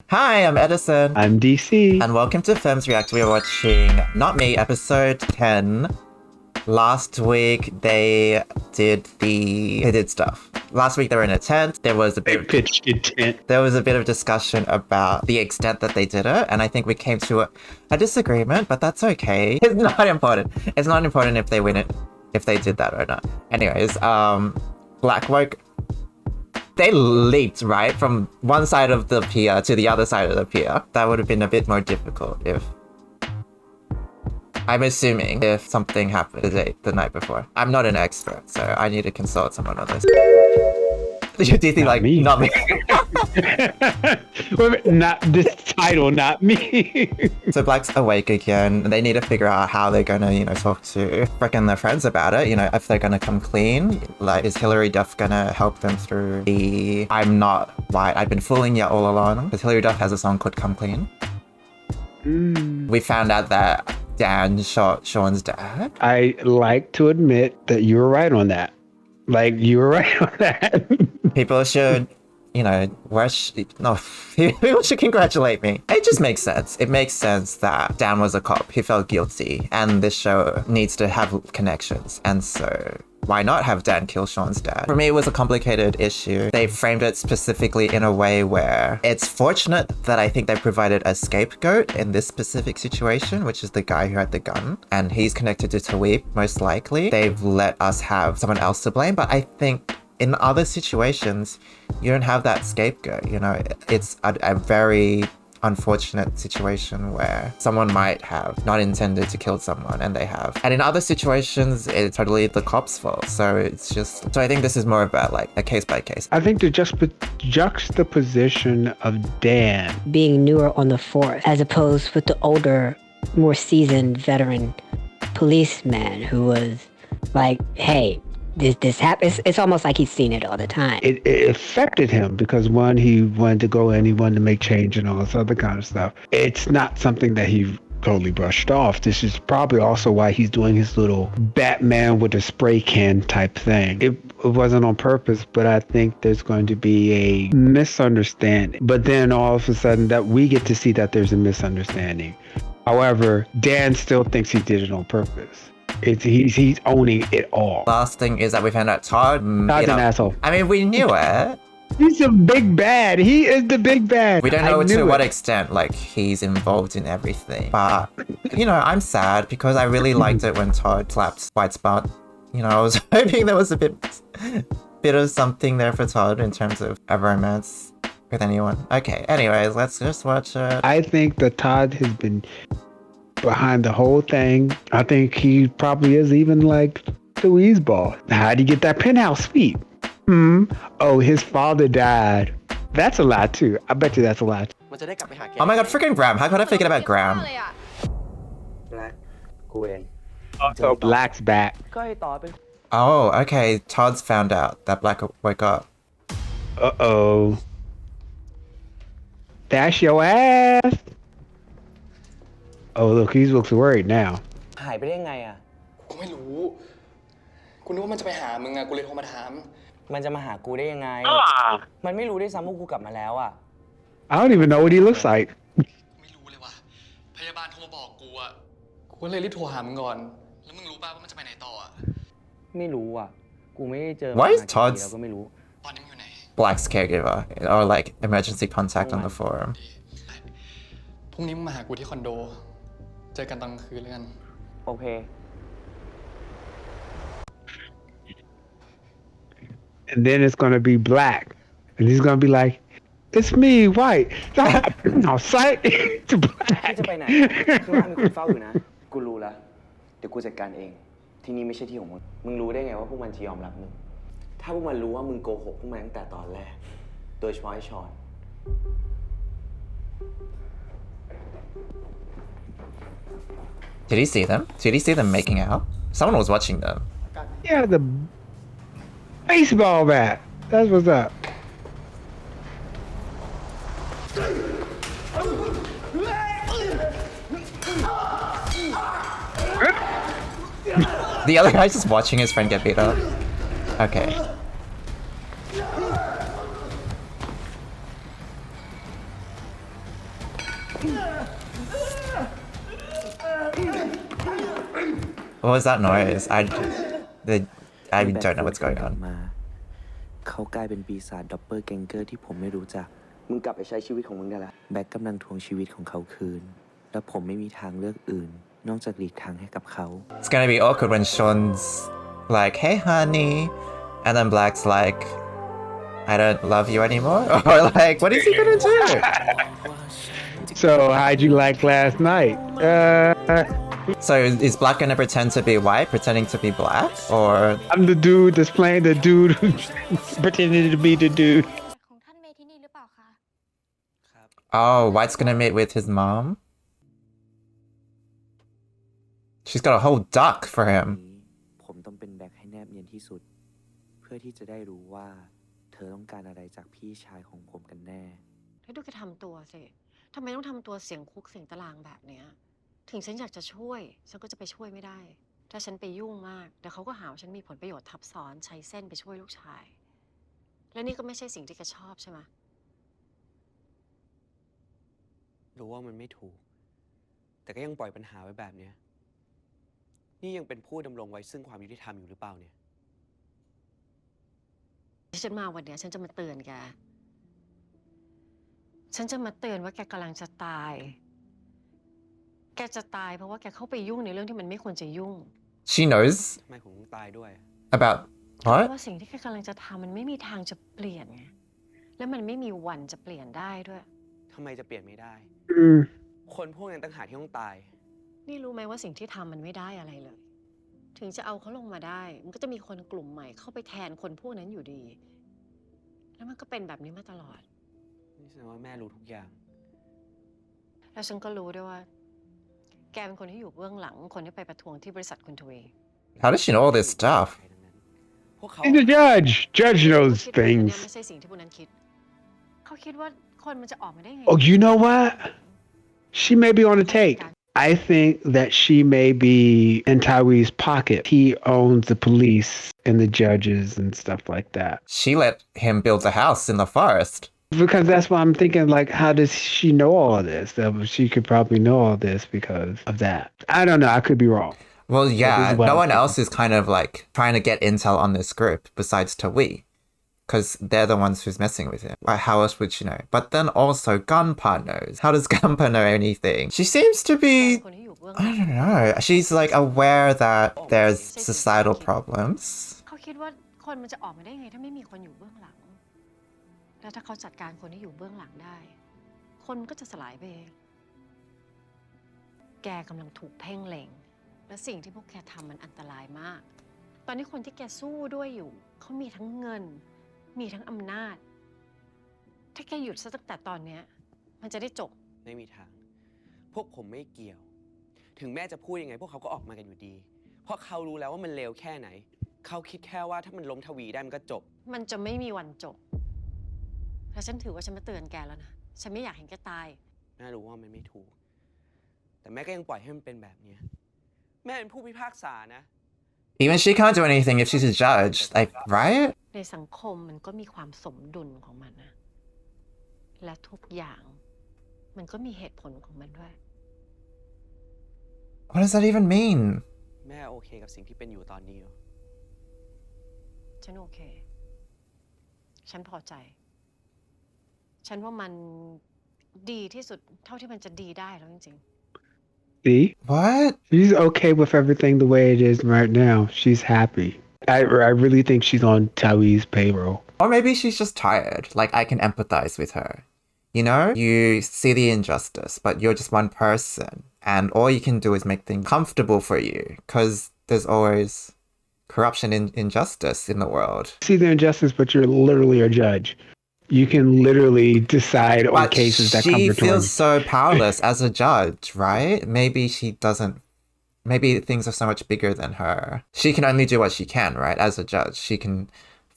Hi, I'm Edison. I'm DC. And welcome to Films React. We are watching Not Me, episode 10. Last week, they did stuff. Last week, they were in a tent. There was a bit of discussion about the extent that they did it. And I think we came to a disagreement, but that's okay. It's not important. It's not important if they win it, if they did that or not. Anyways, Blackwoke, they leaped, right, from one side of the pier to the other side of the pier. That would have been a bit more difficult if... I'm assuming if something happened the night before. I'm not an expert, so I need to consult someone on this. Do you think like me? Not me? Not this title, not me. So Black's awake again. They need to figure out how they're gonna, talk to frickin' their friends about it. If they're gonna come clean. Like, is Hilary Duff gonna help them through the "I'm not white, I've been fooling you all along"? Because Hilary Duff has a song called "Come Clean." We found out that Dan shot Sean's dad. I like to admit that you were right on that. Like, you were right on that. People should, people should congratulate me. It just makes sense. It makes sense that Dan was a cop. He felt guilty. And this show needs to have connections. And so why not have Dan kill Sean's dad? For me, it was a complicated issue. They framed it specifically in a way where it's fortunate that I think they provided a scapegoat in this specific situation, which is the guy who had the gun. And he's connected to Taweeb, most likely. They've let us have someone else to blame, but I think in other situations, you don't have that scapegoat. It's a very unfortunate situation where someone might have not intended to kill someone and they have. And in other situations, it's totally the cop's fault. So I think this is more about like a case by case. I think the juxtaposition of Dan being newer on the force as opposed with the older, more seasoned veteran policeman who was like, hey, this happens. It's almost like he's seen it all the time. It affected him because one, he wanted to go in, he wanted to make change and all this other kind of stuff. It's not something that he totally brushed off. This is probably also why he's doing his little Batman with a spray can type thing. It wasn't on purpose, but I think there's going to be a misunderstanding. But then all of a sudden that we get to see that there's a misunderstanding. However, Dan still thinks he did it on purpose. He's owning it all. Last thing is that we found out Todd's an asshole. I mean, we knew it. He's a big bad. He is the big bad. We don't know to what extent, like, he's involved in everything. But, I'm sad because I really liked it when Todd slapped White's butt. I was hoping there was a bit of something there for Todd in terms of a romance with anyone. Okay, anyways, let's just watch it. I think that Todd has been behind the whole thing. I think he probably is even like the Weaseball. How'd he get that penthouse suite? Oh, his father died. That's a lot too. I bet you that's a lot. Oh my god, freaking Graham. How could I forget about Graham? So Black's back. Oh, okay. Todd's found out that Black woke up. Uh-oh. That's your ass. Oh, look, he looks worried now. หายไปได้ยังไงอ่ะกูไม่รู้กูนึกว่ามันจะไปหามึงอ่ะกูเลยโทรมาถามมันจะมาหากูได้ยังไงมันไม่รู้ด้วยซ้ำว่ากูกลับมาแล้วอ่ะ I don't even know what he looks like. ไม่รู้เลยว่ะพยาบาลโทรมาบอกกูอ่ะกูก็เลยรีบโทรหามึงก่อนแล้วมึงรู้ป่ะว่ามันจะไปไหนต่ออ่ะไม่รู้อ่ะกูไม่ได้เจอ Why is Todd's แล้วก็ไม่รู้ตอนนี้มึงอยู่ไหน Black's caregiver or like emergency contact on the forum? พรุ่งนี้มึงมาหากูที่คอนโดเจอกันตอนกลางคืนแล้วกันโอเค And then it's gonna be Black, and he's gonna be like, "It's me, White." No sight to Black. จะไปไหนข้างล่างมีคนเฝ้าอยู่นะกูรู้แล้วเดี๋ยวกูจัดการเองที่นี่ไม่ใช่ที่ของมึงมึงรู้ได้ไงว่าพวกมันจะยอมรับมึงถ้าพวกมันรู้ว่ามึงโกหกพวกมันตั้งแต่ตอนแรกโดยเฉพาะไอ้ชอน Did he see them? Did he see them making out? Someone was watching them. Yeah, the baseball bat. That's what's up. The other guy's just watching his friend get beat up. Okay. What was that noise? I don't know what's going on. มาเขากลายเป็นปีศาจด็อปเปอร์แกงเกอร์ที่ผมไม่รู้จักมึงกลับไปใช้ชีวิตของมึงได้ละแบ็คกำลังทวงชีวิตของเขาคืนและผมไม่มีทางเลือกอื่นนอกจากหลีกทางให้กับเขา It's gonna be awkward when Sean's like, hey honey, and then Black's like, I don't love you anymore? Or like, what is he gonna do? So how'd you like last night? So is Black gonna pretend to be white, pretending to be black? Or I'm the dude that's playing the dude who pretended to be the dude. ของท่านเมที่นี่หรือเปล่าคะ oh, White's gonna meet with his mom? She's got a whole duck for him. ผมต้องเป็นแบ็คให้แนบเนียนที่สุด เพื่อที่จะได้รู้ว่า เธอต้องการอะไรจากพี่ชายของผมกันแน่ ให้ดูแกทำตัวสิทำไมต้องทำตัวเสียงคุกเสียงตารางแบบเนี้ยถึงฉันอยากจะช่วย ฉันก็จะไปช่วยไม่ได้ ถ้าฉันไปยุ่งมากเดี๋ยวเขาก็หาว่าฉันมีผลประโยชน์ทับซ้อนใช้เส้นไปช่วยลูกชาย และนี่ก็ไม่ใช่สิ่งที่แกชอบใช่ไหม รู้ว่ามันไม่ถูก แต่ก็ยังปล่อยปัญหาไว้แบบเนี้ยนี่ยังเป็นผู้ดำรงไว้ซึ่งความยุติธรรมอยู่หรือเปล่าเนี่ย ที่ฉันมาวันเนี้ยฉันจะมาเตือนแก ฉันจะมาเตือนว่าแกกำลังจะตาย แกจะตายเพราะว่าแกเข้าไปยุ่งในเรื่องที่มันไม่ควรจะยุ่ง She knows ทำไมผมต้องตายด้วย about เพราะ what? ว่าสิ่งที่แกกำลังจะทำมันไม่มีทางจะเปลี่ยนไง และมันไม่มีวันจะเปลี่ยนได้ด้วย ทำไมจะเปลี่ยนไม่ได้ Mm. คนพวกนั้นต่างหากที่ต้องตาย นี่รู้ไหมว่าสิ่งที่ทำมันไม่ได้อะไรเลย ถึงจะเอาเขาลงมาได้ มันก็จะมีคนกลุ่มใหม่เข้าไปแทนคนพวกนั้นอยู่ดี แล้วมันก็เป็นแบบนี้มาตลอด นี่แสดงว่าแม่รู้ทุกอย่าง แล้วฉันก็รู้ด้วยว่า แกเป็นคนที่อยู่เบื้องหลัง คนที่ไปประท้วงที่บริษัทคุณทวี How does she know all this stuff? พวกเขา He's a judge. Judge เขา knows คิดว่าอันเนี้ย things. ไม่ใช่สิ่งที่พวกนั้นคิด เขาคิดว่าคนมันจะออกมาได้ไง Oh, you know what? She may be on the take. I think that she may be in Tyree's pocket. He owns the police and the judges and stuff like that. She let him build a house in the forest. Because that's why I'm thinking, like, how does she know all of this? She could probably know all this because of that. I don't know. I could be wrong. Well, yeah, is what no I'm one else is kind of like trying to get intel on this group besides Tawi. Because they're the ones who's messing with him. Like, how else would she know? But then also Gunpa knows. How does Gunpa know anything? She seems to แกเป็ be, นคนที่อยู่เบื้องหลั I ง don't know. She's like aware that there's societal problems. เขาคิดว่าคนมันจะออกมาได้ไงถ้าไม่มีคนอยู่เบื้องหลัง แล้วถ้าเขาจัดการคนที่อยู่เบื้องหลังได้ คนมันก็จะสลายไปเอง แกกำลังถูกเพ่งเล็ง และสิ่งที่พวกแกทำมันอันตรายมาก ตอนนี้คนที่แกสู้ด้วยอยู่ เขามีทั้งเงิน มีทั้งอำนาจ ถ้าแกหยุดซะตั้งแต่ตอนเนี้ย มันจะได้จบ ไม่มีทาง พวกผมไม่เกี่ยว ถึงแม่จะพูดยังไง พวกเขาก็ออกมากันอยู่ดี เพราะเขารู้แล้วว่ามันเลวแค่ไหน เขาคิดแค่ว่าถ้ามันล้มทวีได้มันก็จบ มันจะไม่มีวันจบ แล้วฉันถือว่าฉันมาเตือนแกแล้วนะ ฉันไม่อยากเห็นแกตาย แม่รู้ว่ามันไม่ถูก แต่แม่ก็ยังปล่อยให้มันเป็นแบบเนี้ยแม่เป็นผู้พิพากษานะ Even she can't do anything if she's a judge, like, right? ในสังคมมันก็มีความสมดุลของมันนะ และทุกอย่างมันก็มีเหตุผลของมันด้วย What does that even mean? แม่โอเคกับสิ่งที่เป็นอยู่ตอนนี้เหรอ ฉันโอเค ฉันพอใจ ฉันว่ามันดีที่สุดเท่าที่มันจะดีได้แล้วจริง See? What? She's okay with everything the way it is right now. She's happy. I really think she's on Tawi's payroll. Or maybe she's just tired. Like, I can empathize with her. You know? You see the injustice, but you're just one person. And all you can do is make things comfortable for you. Because there's always corruption and injustice in the world. See the injustice, but you're literally a judge. You can literally decide on But cases that come she before feels you. so powerless as a judge, right? Maybe she doesn't. Maybe things are so much bigger than her. She can only do what she can, right? As a judge, she can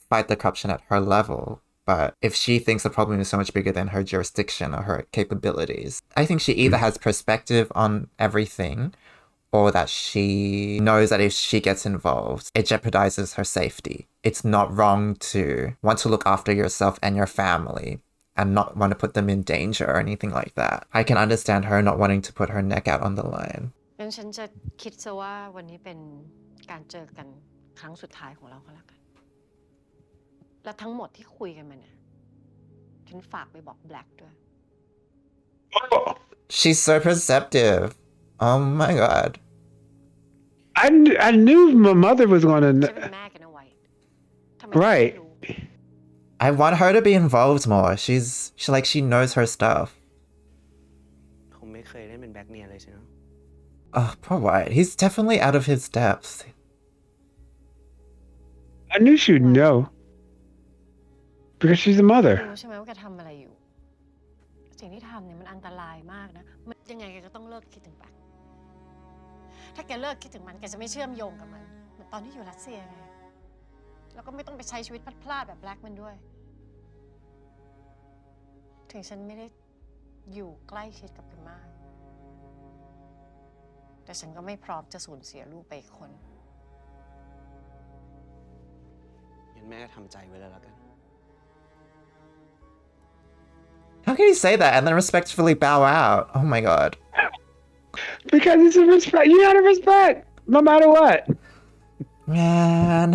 fight the corruption at her level. But if she thinks the problem is so much bigger than her jurisdiction or her capabilities, I think she either has perspective on everything, or that she knows that if she gets involved, it jeopardizes her safety. It's not wrong to want to look after yourself and your family and not want to put them in danger or anything like that. I can understand her not wanting to put her neck out on the line. งั้นฉันจะคิดซะว่าวันนี้เป็นการเจอกันครั้งสุดท้ายของเราก็แล้วกัน และทั้งหมดที่คุยกันมาเนี่ย ฉันฝากไปบอกแบล็กด้วย She's so perceptive. Oh my god. I knew my mother was going ฉัน to. เป็นแม่กันเอาไว้ทำไม Right. ไม่รู้ I want her to be involved more. She knows her stuff. ผมไม่เคยเล่นเป็นแบ็คเนียเลยใช่ไหม Oh, poor White. He's definitely out of his depth. I knew she would know because she's a mother. รู้ใช่ไหมว่าแกทำอะไรอยู่ สิ่งที่ทำเนี่ยมันอันตรายมากนะ มันยังไงแกก็ต้องเลิกคิดถึงแบล็กถ้าแกเลิกคิดถึงมันแกจะไม่เชื่อมโยงกับมันเหมือนตอนที่อยู่รัสเซียไง แล้วก็ไม่ต้องไปใช้ชีวิตพลาดๆแบบแบล็กมันด้วย ถึงฉันไม่ได้อยู่ใกล้ชิดกับแกมาก แต่ฉันก็ไม่พร้อมจะสูญเสียลูกไปอีกคน งั้นแม่ก็ทำใจไว้แล้วกัน How can you say that and then respectfully bow out? Oh my god. Because it's a respect. You gotta respect, no matter what. Man.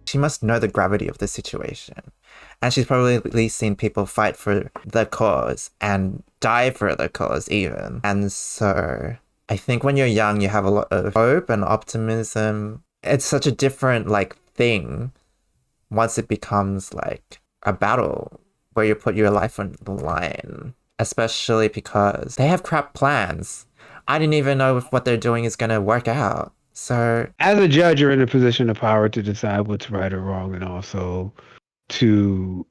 She must know the gravity of the situation. And she's probably seen people fight for the cause and die for the cause even. And so I think when you're young, you have a lot of hope and optimism. It's such a different thing once it becomes a battle where you put your life on the line, especially because they have crap plans. I didn't even know if what they're doing is going to work out. So As a judge, you're in a position of power to decide what's right or wrong, and also to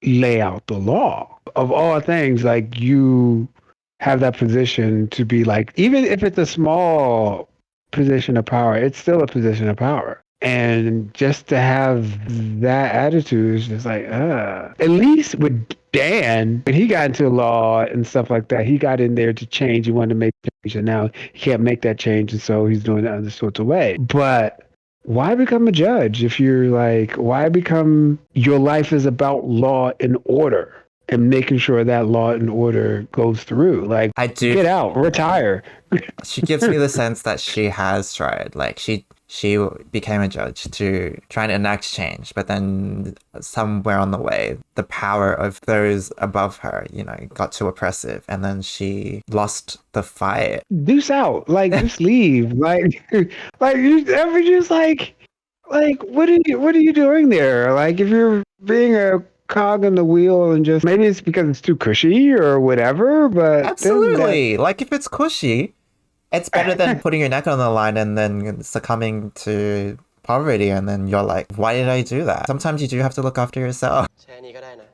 lay out the law. Of all things, you have that position to be even if it's a small position of power, it's still a position of power. And just to have that attitude is just at least with Dan, when he got into law and stuff like that, he got in there to change. He wanted to make change, and now he can't make that change, and so he's doing it other sorts of way. But why become a judge if you're why become your life is about law and order and making sure that law and order goes through? I do. Get out, retire. She gives me the sense that she has tried. She became a judge to try and enact change, but then somewhere on the way, the power of those above her, got too oppressive, and then she lost the fight. Deuce out, just leave, you ever just what are you doing there? If you're being a cog in the wheel and just maybe it's because it's too cushy or whatever, but absolutely, if it's cushy. It's better than putting your neck on the line and then succumbing to poverty and then you're like, why did I do that? Sometimes you do have to look after yourself. แค่นี้ก็ได้นะ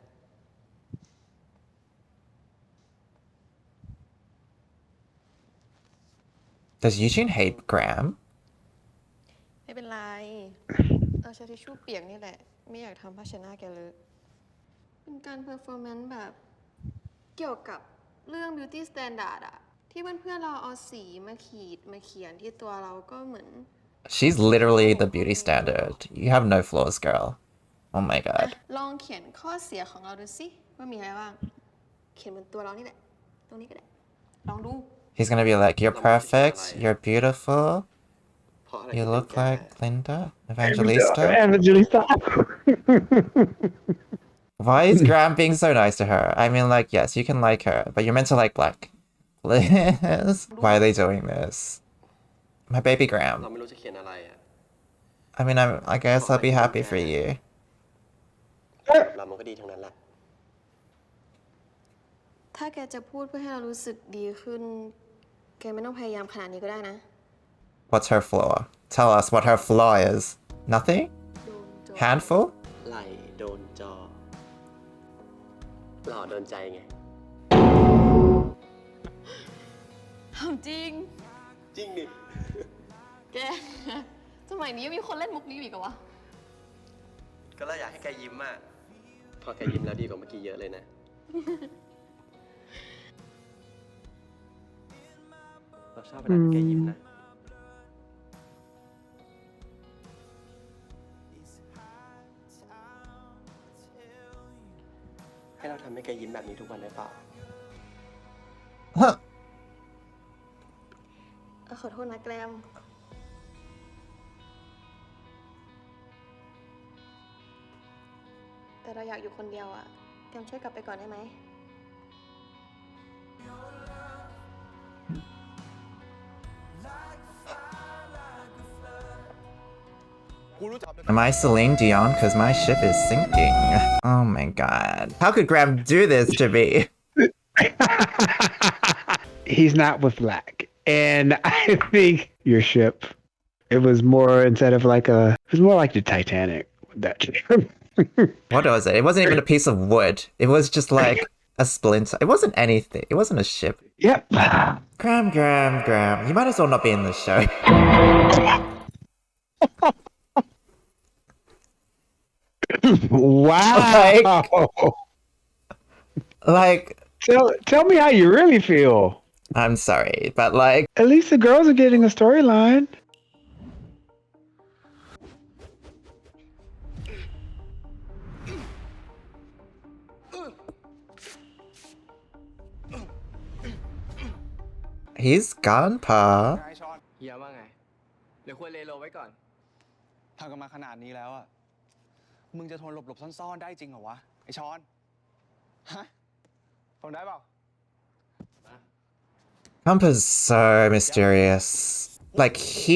Does Eugene hate Graham? ไม่เป็นไร เอาใช้ทิชชู่เปียกนี่แหละ ไม่อยากทำผ้าเช็ดหน้าแกเลย เป็นการเพอร์ฟอร์แมนซ์แบบเกี่ยวกับเรื่อง beauty standard อะที่เพื่อนๆเราเอาสีมาขีดมาเขียนที่ตัวเราก็เหมือน She's literally the beauty standard. You have no flaws, girl. Oh my god. ลองเขียนข้อเสียของเราดูสิว่ามีอะไรบ้าง เขียนบนตัวเรานี่แหละ ตรงนี้ก็ได้ ลองดู He's gonna be like, you're perfect, you're beautiful, you look like Linda Evangelista. Evangelista. Why is Graham being so nice to her? I mean, yes, you can like her, but you're meant to like black. Please? Why are they doing this? My baby เรา Graham. ไม่รู้จะเขียนอะไรอ่ะ I mean, I guess I'll be happy for you. เรามันก็ดีทั้งนั้นแหละ ถ้าแกจะพูดเพื่อให้เรารู้สึกดีขึ้น แกไม่ต้องพยายามขนาดนี้ก็ได้นะ What's her flaw? Tell us what her flaw is. Nothing? โดนโจม Handful? ไหลโดนจอ หล่อโดนใจไง จริง จริงดิ แก สมัยนี้ยังมีคนเล่นมุกนี้อยู่อีกเหรอวะ ก็เราอยากให้แกยิ้มอ่ะ พอแกยิ้มแล้วดีกว่าเมื่อกี้เยอะเลยนะ เราชอบเวลาที่แกยิ้มนะ เ ให้เราทำให้แกยิ้มแบบนี้ทุกวันได้เปล่า Huh. ขอโทษนะแกรม แต่เราอยากอยู่คนเดียวอะแกรมช่วยกลับไปก่อนได้ไหม Am I Celine Dion? Because my ship is sinking. Oh my god. How could Graham do this to me? He's not with Black. And I think your ship, it was more instead of like it was more like the Titanic with that ship. What was it? It wasn't even a piece of wood. It was just like a splinter. It wasn't anything. It wasn't a ship. Yep. Graham. You might as well not be in this show. Wow. Like, tell me how you really feel. I'm sorry, but like, At least the girls are getting a storyline. he's gone, Pa. ไอ้ชอนเฮียว่าไงหรือควรเลโลไว้ก่อน ทำกันมาขนาดนี้แล้วอะมึงจะทนหลบซ่อนๆได้จริงเหรอวะ ไอชอน ฮะทนได้เปล่า Pampa's so mysterious. Like, he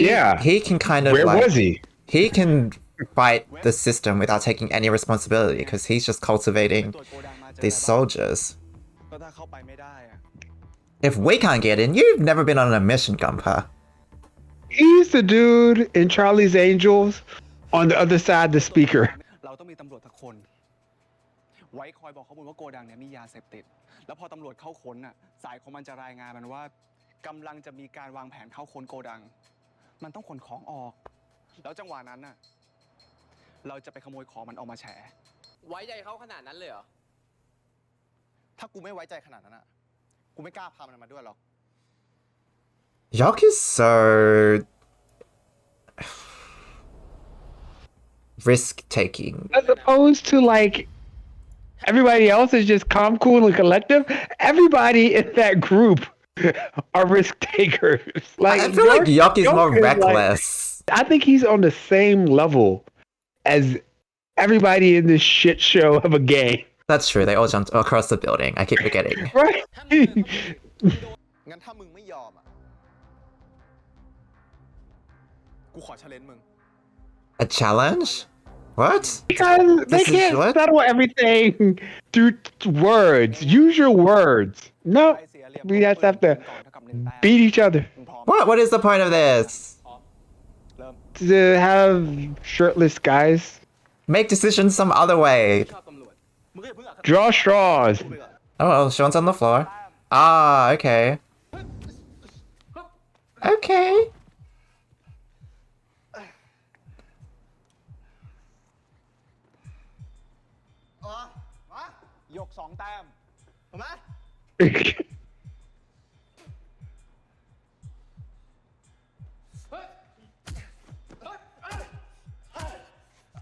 can kind of Where like, was he? he can fight the system without taking any responsibility because he's just cultivating ตรวจโกดังมาเจอ these แล้ว soldiers. ก็ถ้าเข้าไปไม่ได้อะ If we can't get in, you've never been on a mission, Gunpa. He's the dude in Charlie's Angels on the other side of the speaker. เราต้องมีตำรวจสักคน ไว้คอยบอกข้อมูลว่าโกดังเนี่ยมียาเสพติด แล้วพอตำรวจเข้าค้นน่ะ สายของมันจะรายงานมันว่ากำลังจะมีการวางแผนเข้าค้นโกดัง มันต้องขนของออก แล้วจังหวะนั้นน่ะ เราจะไปขโมยของมันออกมาแฉ ไว้ใจเขาขนาดนั้นเลยเหรอ ถ้ากูไม่ไว้ใจขนาดนั้นอ่ะ กูไม่กล้าพามันมาด้วยหรอก Yok is so risk-taking. As opposed to like everybody else is just calm, cool, and collective. Everybody in that group are risk takers. Like I feel like Yok is more like- reckless. I think he's on the same level as everybody in this shit show of a game. That's true, they all jumped across the building. I keep forgetting. Right? งั้นถ้ามึงไม่ยอมอ่ะ กูขอเชลเลนจ์มึง A challenge? What? Because they This is can't what? settle everything through words. Use your words. No, ไอ้เสียเรียบ we just have to ก่อนเท่ากับหนึ่งแต้ม beat each other. มึงพร้อม What? What is the point of this? เริ่ม To have shirtless guys. Make decisions some other way. ชอบตำรวจ มึงก็อย่าเพิ่งอ่ะ Draw straws. กูไปก่อน Oh, Sean's on the floor. Ah, okay. Okay. หยกสองแต้มถูกไหม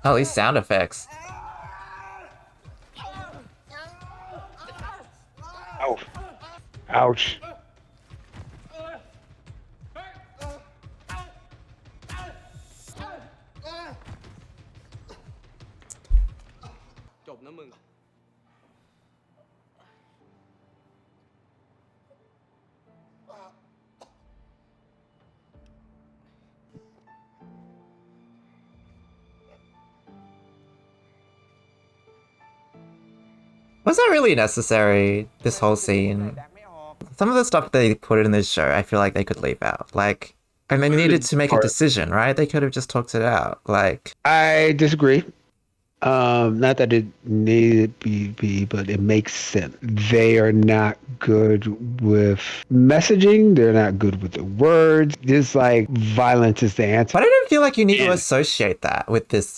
Oh, these sound effects. Ouch. Ouch. จบนะมึง Was that really necessary, this whole scene? แดกไม่ออก Some of the stuff they put in this show, I feel like they could leave out. Like, and they needed to make a decision, right? They could have just talked it out. Like, I disagree. Not that it needed to be, but it makes sense. They are not good with messaging. They're not good with the words. Just like violence is the answer. but I don't feel like you need to Yeah. associate that with this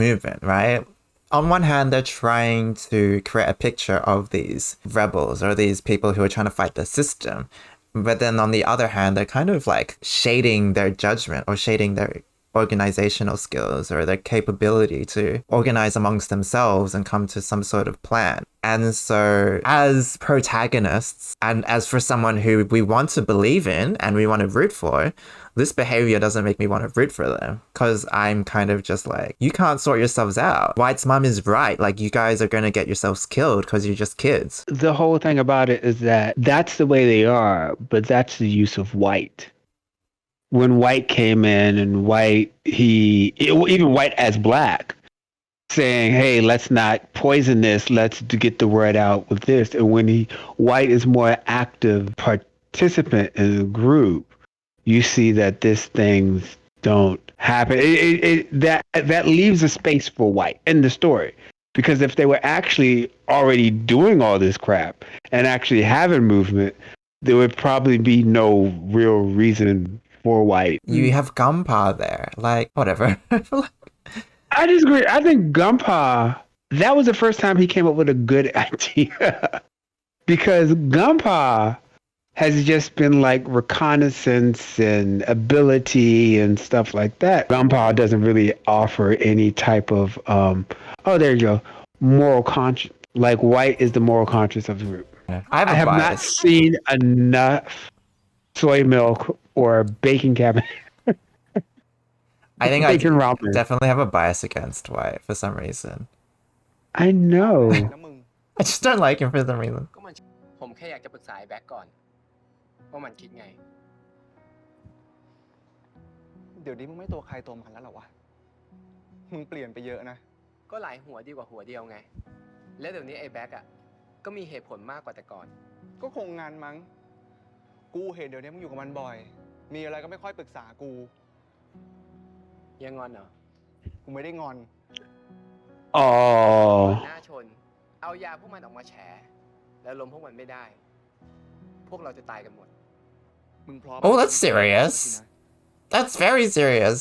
movement, right? On one hand, they're trying to create a picture of these rebels or these people who are trying to fight the system. But then on the other hand, they're kind of like shading their judgment or shading their organizational skills or their capability to organize amongst themselves and come to some sort of plan. And so, as protagonists, and as for someone who we want to believe in and we want to root for, this behavior doesn't make me want to root for them because I'm kind of just like, you can't sort yourselves out. White's mom is right. Like, you guys are going to get yourselves killed because you're just kids. The whole thing about it is that that's the way they are, but that's the use of White. When White came in and even White as Black, saying, hey, let's not poison this, let's get the word out with this. And when White is more active participant in the group, you see that these things don't happen. That leaves a space for White in the story. Because if they were actually already doing all this crap and actually having movement, there would probably be no real reason for White. You have Gunpowder there. Like, whatever. I disagree. I think Gunpowder, that was the first time he came up with a good idea. Because Gunpowder has just been like reconnaissance and ability and stuff like that. Gunpowder doesn't really offer any type of, there you go, moral conscience. Like White is the moral conscience of the group. I have not seen enough soy milk or baking cabinet. I think I Bacon ramen. definitely have a bias against White for some reason. I know. นะมึง I just don't like him for some reason. ก็มันผมแค่อยากจะปรึกษาไอ้แบ็คก่อนว่ามันคิดไง เดี๋ยวนี้มึงไม่ตัวใครตัวมันแล้วเหรอวะ มึงเปลี่ยนไปเยอะนะ ก็หลายหัวดีกว่าหัวเดียวไง แล้วเดี๋ยวนี้ไอ้แบ็คอ่ะก็มีเหตุผลมากกว่าแต่ก่อน ก็คงงานมั้ง กูเห็นเดี๋ยวนี้มึงอยู่กับมันบ่อย มีอะไรก็ไม่ค่อยปรึกษากู ยังงอนเหรอ กูไม่ได้งอน อ๋อ หน้าชน เอายาพวกมันออกมาแฉ แล้วล้มพวกมันไม่ได้ พวกเราจะตายกันหมด มึงพร้อม Oh, that's serious. That's very serious.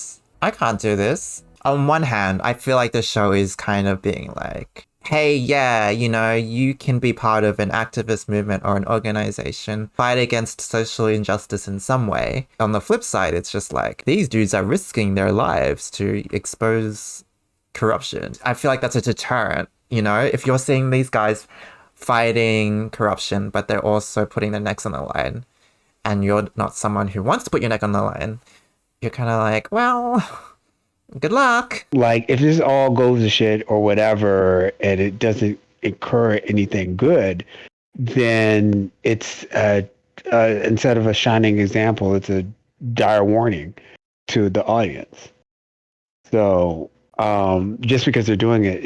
I can't do this. On one hand, I feel like the show is kind of being like, hey, yeah, you know, you can be part of an activist movement or an organization, fight against social injustice in some way. On the flip side, it's just like, these dudes are risking their lives to expose corruption. I feel like that's a deterrent, you know? If you're seeing these guys fighting corruption, but they're also putting their necks on the line, and you're not someone who wants to put your neck on the line, you're kind of like, well, good luck. Like, if this all goes to shit or whatever, and it doesn't incur anything good, then it's instead of a shining example, it's a dire warning to the audience. So just because they're doing it,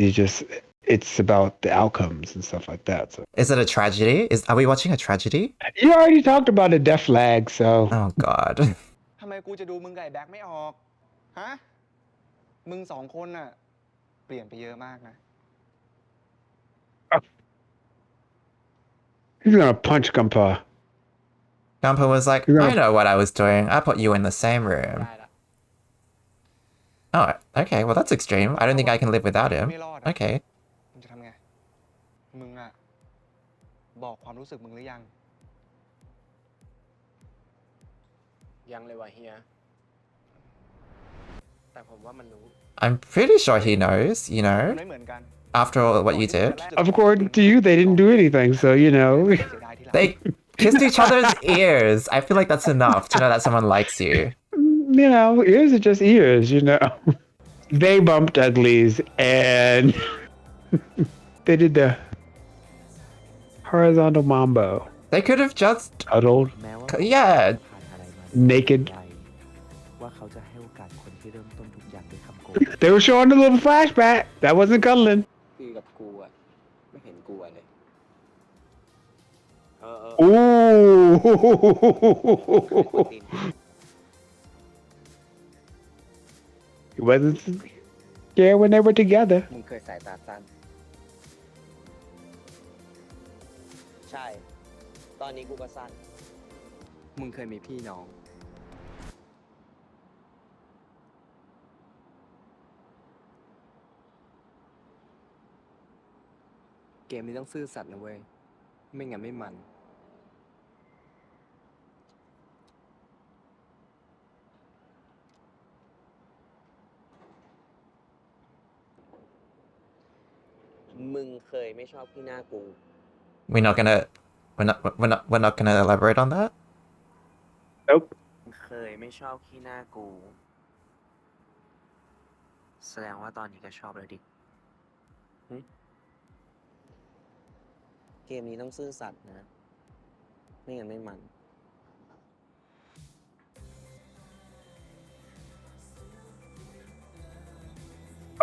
it's about the outcomes and stuff like that. So Is it a tragedy? Are we watching a tragedy? you already talked about a death flag, so Oh God. ทำไมกูจะดูมึงกับไอ้แบ็คไม่ออก ฮะ มึงสองคนน่ะ เปลี่ยนไปเยอะมากนะ he's gonna punch Gunpowder. Gumpa was like, Yeah. I know what I was doing. I put you in the same room. ได้ละ Oh, okay. Well, that's extreme. I don't think I can live without him. ไม่รอดอะ Okay. มึงจะทำไง มึงอะบอกความรู้สึกมึงหรือยัง ยังเลยว่ะเฮีย แต่ผมว่ามันรู้ I'm pretty sure he knows, you มัน know, ไม่เหมือนกัน after all what you did. According to you, they didn't do anything, so you know. เสียดายทีหลัง They kissed each other's ears. I feel like that's enough to know that someone likes you. You know, ears are just ears, you know. They bumped uglies and they did the horizontal mambo. They could have just, Huddled, แม้ว่า yeah, ผ่านอะไรมา naked. ใจว่าเขาจะให้โอกาสคนที่เริ่มต้นทุกอย่างด้วยคำโกหก They were showing a little flashback. That wasn't cuddling. คือกับกูอะไม่เห็นกูอะเลย Ooh. He wasn't scared when they were together. มึงเคยสายตาสั้น ใช่ ตอนนี้กูก็สั้น มึงเคยมีพี่น้อง เกมนี้ต้องซื่อสัตย์นะเว้ย ไม่งั้นไม่มัน ผ มึงเคยไม่ชอบที่หน้ากู We're not gonna we're not gonna elaborate on that. Nope. เคยไม่ชอบขี้หน้ากู แสดงว่าตอนนี้ก็ชอบแล้วดิหึเกมนี้ต้องซื่อสัตย์นะ ไม่งั้นไม่มัน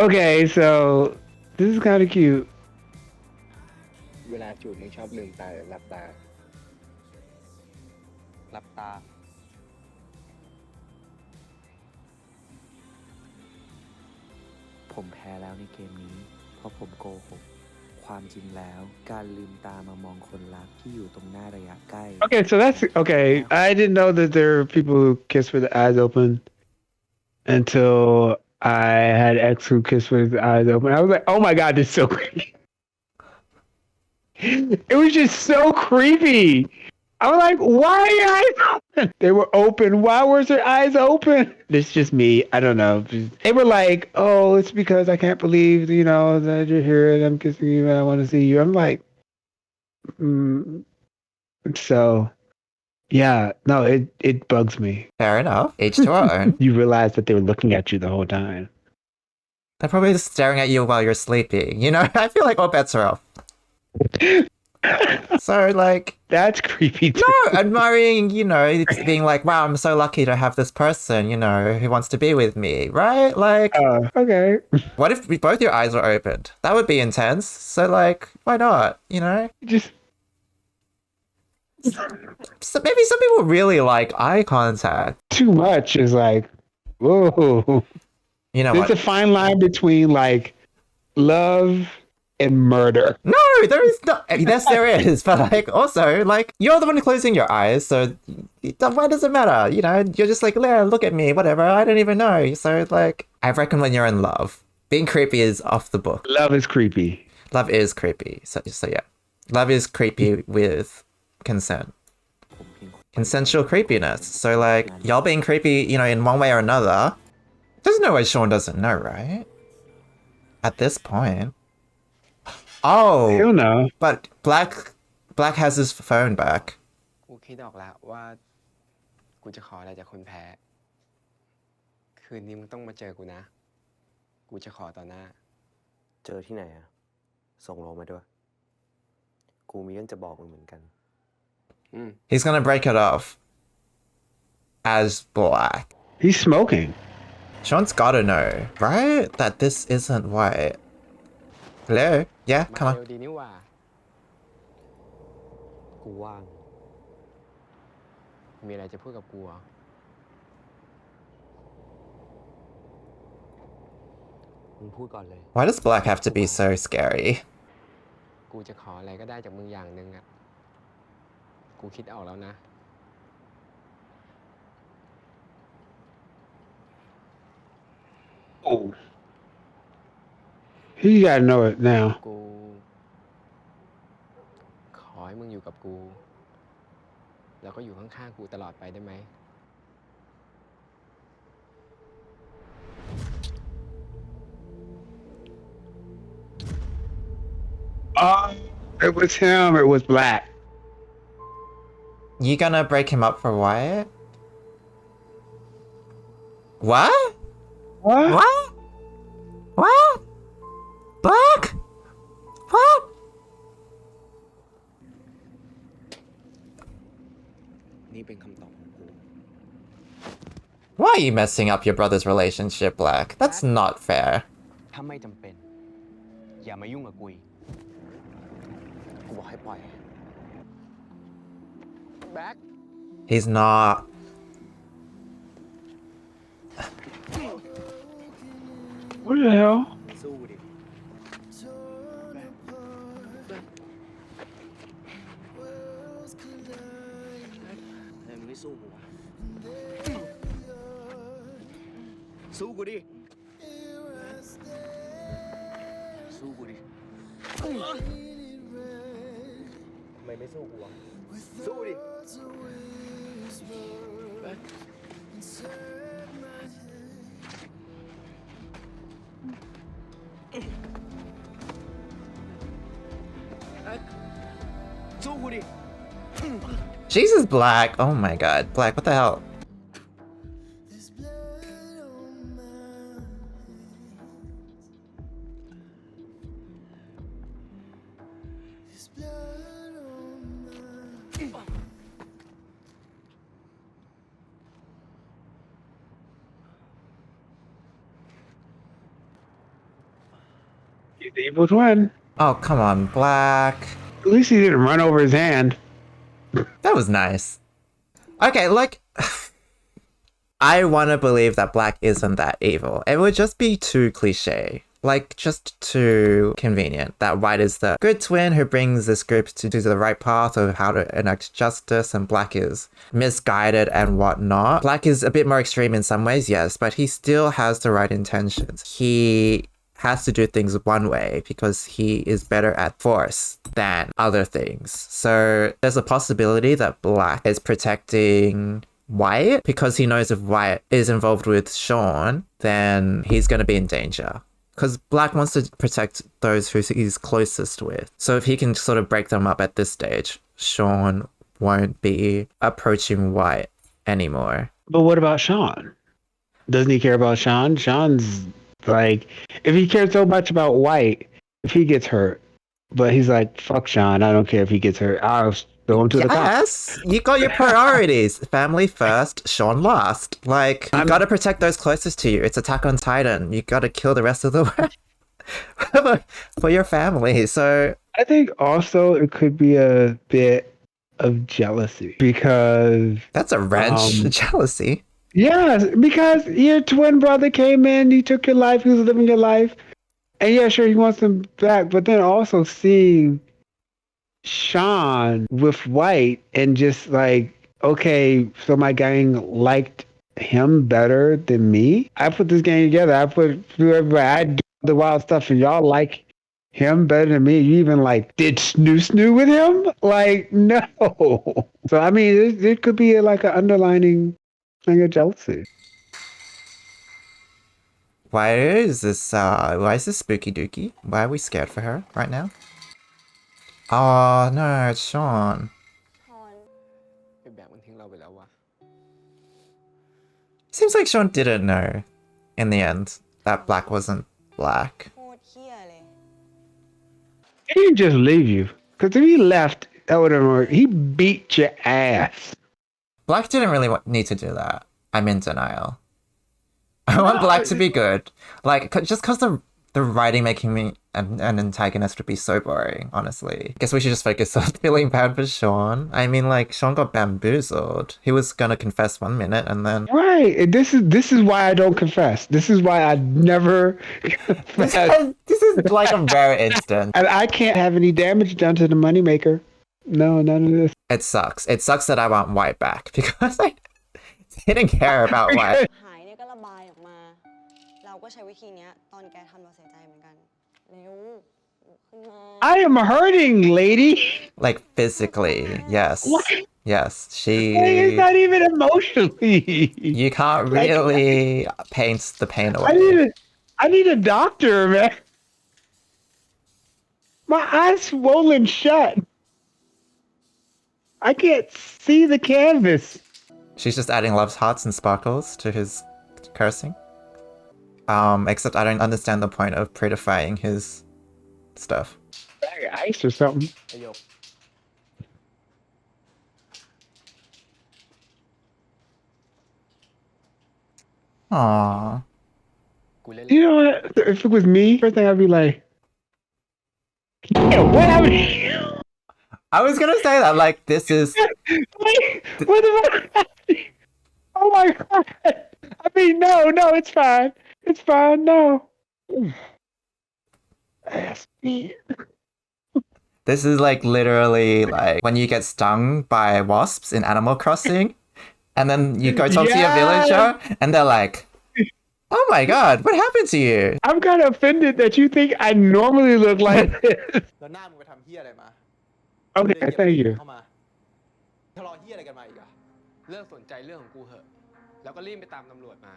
Okay, so this is kind of cute. เวลาจูบมึงชอบลืมตาหรือหลับตา หลับตา ผมแพ้แล้วในเกมนี้ เพราะผมโกหก ความจริงแล้วการลืมตามามองคนรักที่อยู่ตรงหน้าระยะใกล้ Okay, so that's okay. I didn't know that there are people who kiss with the eyes open until I had ex who kissed with the eyes open. I was like, oh my god, this is so creepy. It was just so creepy. I was like, why are your eyes open? They were open. Why was their eyes open? It's just me. I don't know. They were like, oh, it's because I can't believe, that you're here and I'm kissing you and I want to see you. I'm like, so, yeah, no, it bugs me. Fair enough. Each to our own. You realize that they were looking at you the whole time. They're probably just staring at you while you're sleeping. I feel like all bets are off. So, like... That's creepy too. No, admiring, being like, wow, I'm so lucky to have this person, who wants to be with me, right? Like... Okay. What if both your eyes were opened? That would be intense. So, like, why not, Just... So maybe some people really like eye contact. Too much is like, whoa. You know There's what? a fine line between, like, love and murder. No, there is not. Yes, there is. But, like, also, like, you're the one closing your eyes, so why does it matter? You're just like, yeah, look at me, whatever. I don't even know. So, like, I reckon when you're in love, being creepy is off the book. Love is creepy. Love is creepy. So yeah. Love is creepy with consent. Consensual creepiness. So, like, y'all being creepy, in one way or another, there's no way Sean doesn't know, right? At this point. Oh, Hell no. But Black has his phone back. กูคิดออกแล้วว่ากูจะขออะไรจากคนแพ้ คืนนี้มึงต้องมาเจอกูนะ กูจะขอต่อหน้า เจอที่ไหนอะส่งโลมาด้วย กูมีเรื่องจะบอกมึงเหมือนกัน He's gonna break it off as Black. He's smoking. Sean's gotta know, right? That this isn't white. Hello? Yeah, มา come เร็ว on. ดีนี่หว่า กูว่าง มีอะไรจะพูดกับกูเหรอ มึงพูดก่อนเลย Why does Black have to be so scary? กูจะขออะไรก็ได้จากมึงอย่างหนึ่งอะกูคิดออกแล้วนะ Oh. He gotta know it now. กูขอให้มึงอยู่กับกู แล้วก็อยู่ข้างๆกูตลอดไปได้ไหม Oh, it was him. It was Black. You gonna break him up for Wyatt? What? What? What? What? Black? What? นี่เป็นคำตอบของกู Why are you messing up your brother's relationship, Black? That's not fair. ถ้าไม่จำเป็น อย่ามายุ่งกับกูอีก กูบอกให้ปล่อย แบ็ค He's not. What the hell? สู้ดิ เฮ้ยมึงไม่สู้กูวะสู้กูดิ สู้กูดิ ทำไมไม่สู้กูวะสู้ดิ Why สู้กูดิ Jesus, Black. Oh my god. Black, what the hell? He's the evil twin. Oh, come on, Black. At least he didn't run over his hand. That was nice. Okay, like, I want to believe that Black isn't that evil. It would just be too cliche. Like, just too convenient that White is the good twin who brings this group to the right path of how to enact justice, and Black is misguided and whatnot. Black is a bit more extreme in some ways, yes, but he still has the right intentions. He has to do things one way because he is better at force than other things. So there's a possibility that Black is protecting Wyatt because he knows if Wyatt is involved with Sean, then he's going to be in danger. Because Black wants to protect those who he's closest with. So if he can sort of break them up at this stage, Sean won't be approaching Wyatt anymore. But what about Sean? Doesn't he care about Sean? Sean's like, if he cared so much about White, if he gets hurt, but he's like, fuck Sean, I don't care if he gets hurt. I'll throw him to the cops. Yes, you got your priorities. Family first, Sean last. Like, you gotta protect those closest to you. It's Attack on Titan. You gotta kill the rest of the world for your family. So I think also it could be a bit of jealousy because that's a wrench. Jealousy. Yes, because your twin brother came in, he took your life, he was living your life, and yeah, sure, he wants him back, but then also seeing Sean with White and just like, okay, so my gang liked him better than me. I put this gang together, I put through everybody, I do the wild stuff, and y'all like him better than me. You even like did snoo with him? Like, no. So I mean, it could be like an underlining thing of jealousy. Why is this spooky dookie? Why are we scared for her right now? Oh no, it's Sean. ไอ้แบกมันทิ้งเราไปแล้ววะ Seems like Sean didn't know in the end that Black wasn't Black. โคตรเหี้ยเลย He didn't just leave you. Because if he left, that would have he beat your ass. Black didn't really need to do that. I'm in denial. I want Black to be good. Like, just because the writing making me an antagonist would be so boring, honestly. Guess we should just focus on feeling bad for Sean. I mean, like, Sean got bamboozled. He was gonna confess 1 minute and then... Right. And this is why I don't confess. This is why I never confess. This is like a rare instance. And I can't have any damage done to the moneymaker. No, none of this. It sucks. It sucks that I want White back because I didn't care about White. หายเนี่ยก็ระบายออกมา เราก็ใช้วิธีเนี้ยตอนแกทำเราเสียใจเหมือนกัน เร็ว ขึ้นมา I am hurting, lady. Like, physically, yes. What? Yes, It's not even emotionally. You can't really paint the pain away. I need a doctor, man. My eyes swollen shut. I can't see the canvas. She's just adding love's hearts and sparkles to his cursing. Except I don't understand the point of prettifying his stuff. Bag of ice or something. ไอ้หยก Aww. กูเล่น You know what? If it was me, first thing I'd be like, yeah, what happened? I was gonna say that, like, this is... What the fuck? Oh my god. I mean, no, it's fine. It's fine, no. Ass me. This is like literally like when you get stung by wasps in Animal Crossing, and then you go talk to your villager, and they're like, "Oh my god, what happened to you?" I'm kind of offended that you think I normally look like this. แล้วหน้ามึงไปทำเหี้ยอะไรมา Okay, thank you. เข้ามาทะเลาะเหี้ยอะไรกันมาอีกอะเลิกสนใจเรื่องของกูเหอะ แล้วก็รีบไปตามตำรวจมา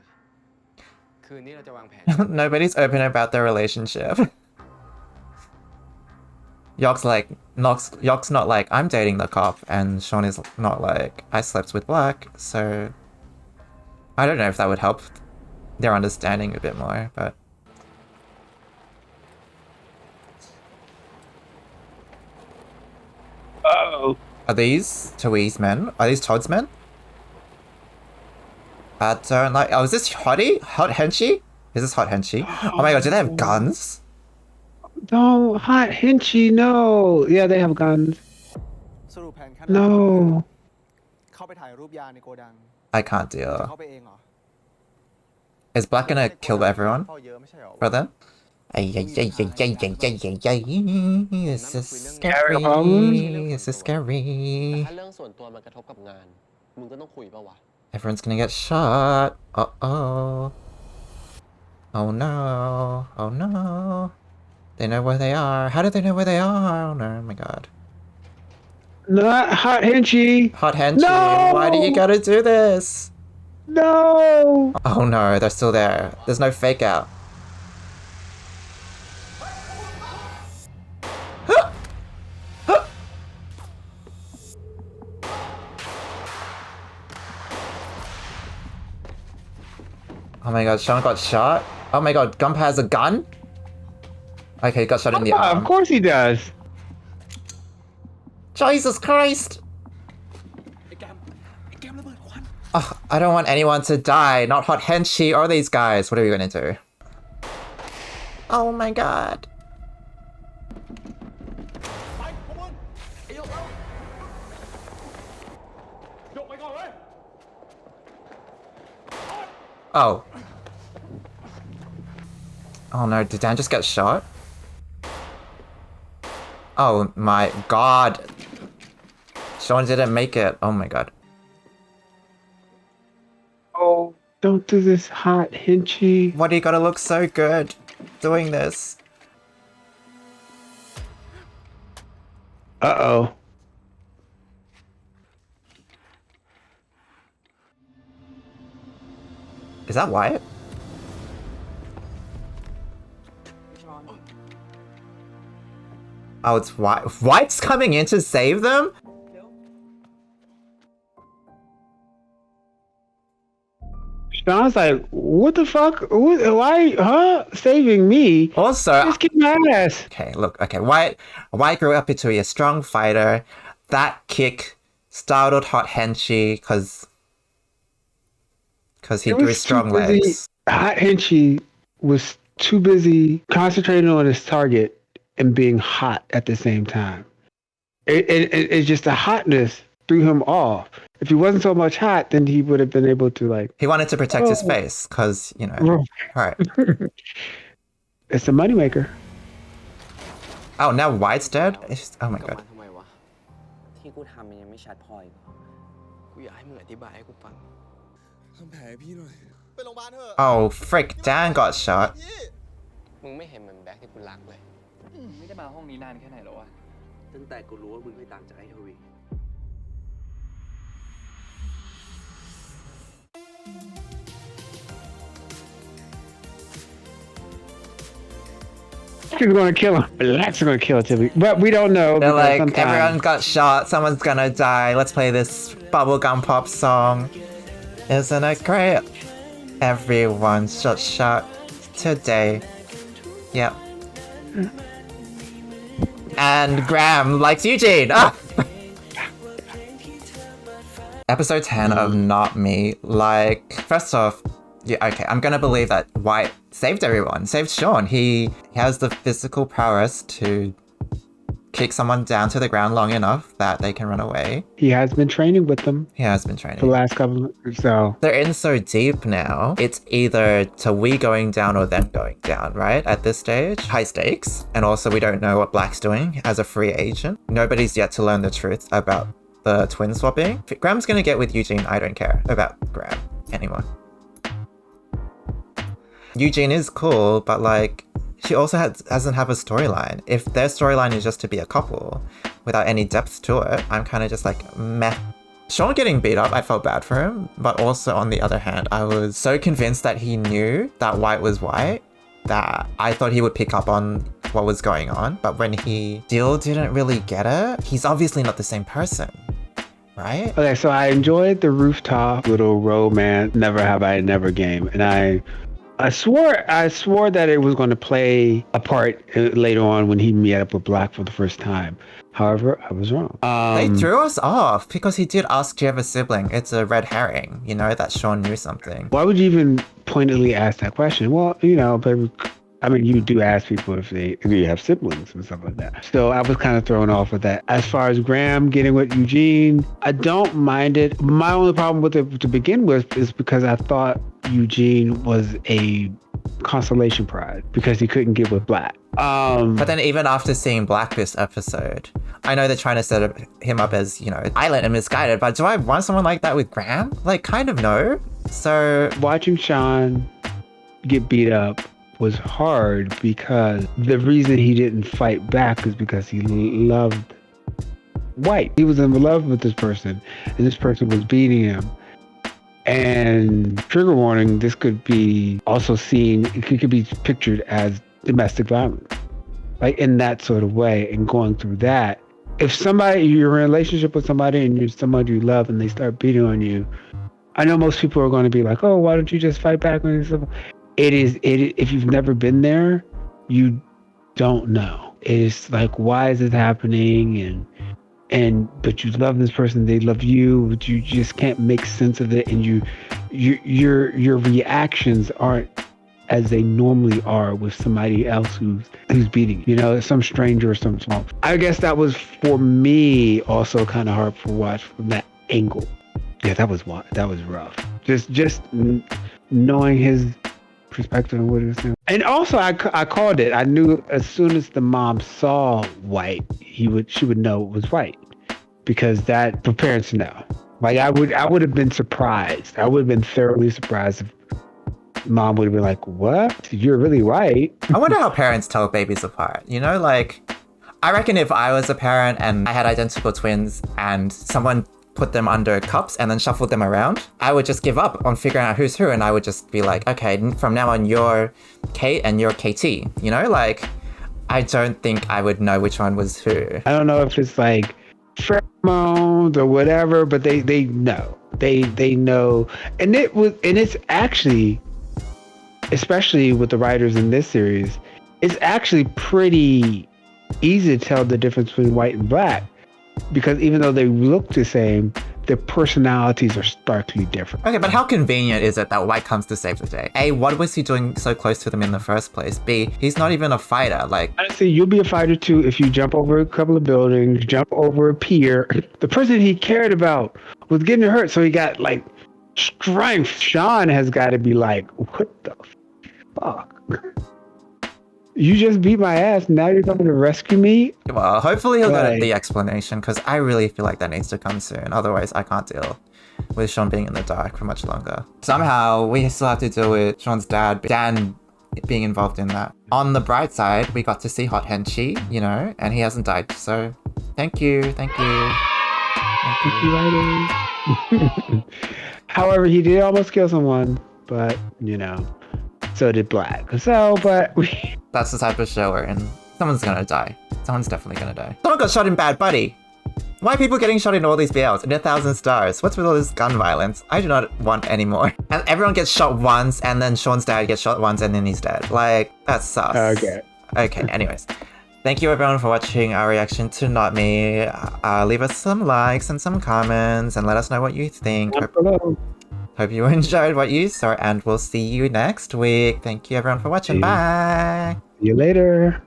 คืนนี้เราจะวางแผน Nobody's open about their relationship. Yok's like, Yok's not like, I'm dating the cop, and Sean is not like, I slept with Black, so I don't know if that would help their understanding a bit more, but... Uh-oh. Are these Tui's men? Are these Todd's men? I don't like... Oh, is this Hottie? Hot Henchy? Is this Hot Henchy? Oh my god, do they have guns? Don't Hot Hinchy, no. Yeah, they have guns. No. I can't deal. Is Black gonna kill everyone? Brother? This is scary. This is scary. Everyone's gonna get shot. Uh-oh. Oh no. Oh no. They know where they are. How do they know where they are? Oh no, oh my god. Not Hot Hinchy. Hot Henchy, No! why do you gotta do this? No. Oh no, they're still there. There's no fake out. Oh my god, Sean got shot? Oh my god, Gump has a gun? Okay, he got shot in the arm. Of course he does. Jesus Christ! Oh, I don't want anyone to die, not Hot Henchy or these guys. What are we gonna do? Oh my god. Oh. Oh no, did Dan just get shot? Oh my god. Sean didn't make it. Oh my god. Oh, don't do this, Hot Hinchy. Why do you gotta look so good doing this? Uh-oh. Is that Wyatt? Oh, it's Wyatt. Wyatt's coming in to save them? Sean's like, what the fuck? Why, huh? Saving me? Also, just kick my ass. Okay, look, okay. Wyatt grew up into a strong fighter. That kick startled Hot Henchy because he grew strong legs. Hot Hinchy was too busy concentrating on his target and being hot at the same time. It's just the hotness threw him off. If he wasn't so much hot, then he would have been able to like... He wanted to protect his face, because, you know... Right. It's a moneymaker. Oh, now Wyatt's dead? It's, oh my god. Oh, frick, Dan got shot. มึงไม่เห็นเหมือนแบ็คที่กูรักเลย ไม่ได้มาห้องนี้นานแค่ไหนแล้ววะ ตั้งแต่กูรู้ว่ามึงไม่ต่างจากไอ้ทวี He's gonna kill him. Black's gonna kill Timmy. But we don't know. They're like, sometimes... everyone got shot, someone's gonna die, let's play this bubblegum pop song. Isn't it great? Everyone got shot today. Yep. And Graham likes Eugene! Ah! Episode 10 of Not Me. Like, first off, yeah, okay, I'm gonna believe that Wyatt saved everyone, saved Sean. He has the physical prowess to kick someone down to the ground long enough that they can run away. He has been training with them. He has been training. For the last couple of, so. They're in so deep now. It's either Tawi going down or them going down, right? At this stage, high stakes. And also we don't know what Black's doing as a free agent. Nobody's yet to learn the truth about the twin swapping. If Graham's gonna get with Eugene, I don't care about Graham anymore. Eugene is cool, but like, she also doesn't have a storyline. If their storyline is just to be a couple without any depth to it, I'm kind of just like, meh. Sean getting beat up, I felt bad for him, but also on the other hand, I was so convinced that he knew that Wyatt was Wyatt that I thought he would pick up on what was going on, but when he still didn't really get it, he's obviously not the same person, right? Okay, so I enjoyed the rooftop little romance, never have I never game, and I swore that it was going to play a part later on when he met up with Black for the first time. However, I was wrong. They threw us off because he did ask, do you have a sibling? It's a red herring, you know, that Sean knew something. Why would you even pointedly ask that question? Well, you know, I mean, you do ask people if you have siblings and stuff like that. So I was kind of thrown off with that. As far as Graham getting with Eugene, I don't mind it. My only problem with it to begin with is because I thought Eugene was a consolation prize because he couldn't get with Black. But then even after seeing Black this episode, I know they're trying to set him up as, you know, island and misguided, but do I want someone like that with Graham? Like, kind of no. So watching Sean get beat up was hard because the reason he didn't fight back is because he loved White. He was in love with this person, and this person was beating him. And trigger warning, this could be also seen, it could be pictured as domestic violence, like in that sort of way, and going through that. If you're in a relationship with somebody and you're somebody you love and they start beating on you, I know most people are going to be like, oh, why don't you just fight back on yourself? If you've never been there, you don't know. It's like, why is it happening? But you love this person, they love you, but you just can't make sense of it, and your reactions aren't as they normally are with somebody else who's beating you know, some stranger or some small. I guess that was for me also kind of hard to watch from that angle. Yeah, that was rough. Just knowing his perspective on what he was saying. And also I called it. I knew as soon as the mom saw White, she would know it was White, because that the parents know. Like I would have been surprised. I would have been thoroughly surprised if mom would have been like, what? You're really White. I wonder how parents tell babies apart. You know, like, I reckon if I was a parent and I had identical twins and someone put them under cups and then shuffled them around, I would just give up on figuring out who's who, and I would just be like, okay, from now on you're Kate and you're KT, you know? Like, I don't think I would know which one was who. I don't know if it's like pheromones or whatever, but they know. They know. And it's actually, especially with the writers in this series, it's actually pretty easy to tell the difference between White and Black, because even though they look the same, their personalities are starkly different. Okay, but how convenient is it that White comes to save the day? A, what was he doing so close to them in the first place? B, he's not even a fighter. Like, honestly, you'll be a fighter too if you jump over a couple of buildings, jump over a pier. The person he cared about was getting hurt, so he got like strength. Sean has got to be like, what the fuck? You just beat my ass, now you're coming to rescue me? Well, hopefully he'll get the explanation, because I really feel like that needs to come soon. Otherwise, I can't deal with Sean being in the dark for much longer. Somehow, we still have to deal with Sean's dad, Dan, being involved in that. On the bright side, we got to see Hot Henchie, you know, and he hasn't died, so thank you. Thank you, writing. However, he did almost kill someone, but, you know, so did Black. That's the type of show we're in. Someone's gonna die. Someone's definitely gonna die. Someone got shot in Bad Buddy. Why are people getting shot in all these BLs? In 1,000 stars? What's with all this gun violence? I do not want any more. And everyone gets shot once, and then Sean's dad gets shot once, and then he's dead. Like, that's sus. Okay, anyways. Thank you everyone for watching our reaction to Not Me. Leave us some likes and some comments, and let us know what you think. Hope you enjoyed what you saw, and we'll see you next week. Thank you everyone for watching. Bye! See you later.